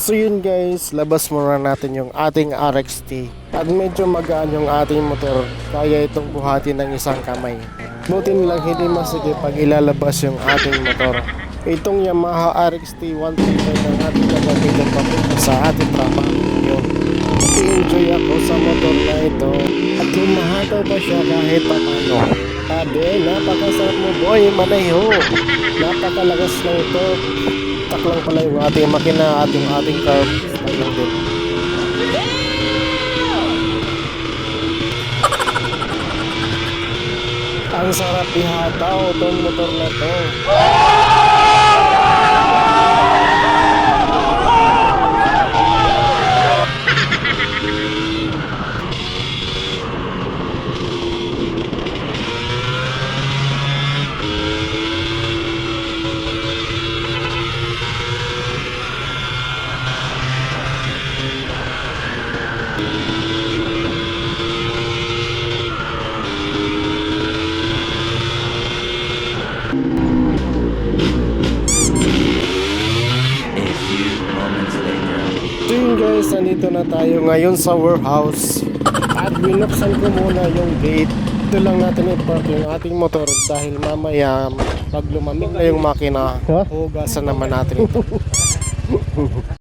So yun guys, labas muna natin yung ating RXT. At medyo magaan yung ating motor, kaya itong buhatin ng isang kamay. Buti lang hindi masige pag ilalabas yung ating motor. Itong Yamaha RXT 135 ng ating gagamitin papunta sa ating trabaho ngayon. Enjoy ako sa motor na ito at humahataw pa siya kahit paano. Sabi, napakasarap mo boy, maneho. Napakalagas lang ito. Tak lang pala yung ating makina, ating curve. Tak lang din. Ang sarap ihataw itong motor na to. So yun guys, nandito na tayo ngayon sa warehouse at binuksan ko muna yung gate. Ito lang natin i-park yung ating motor dahil mamaya pag lumamig na yung makina, hugasan naman natin ito.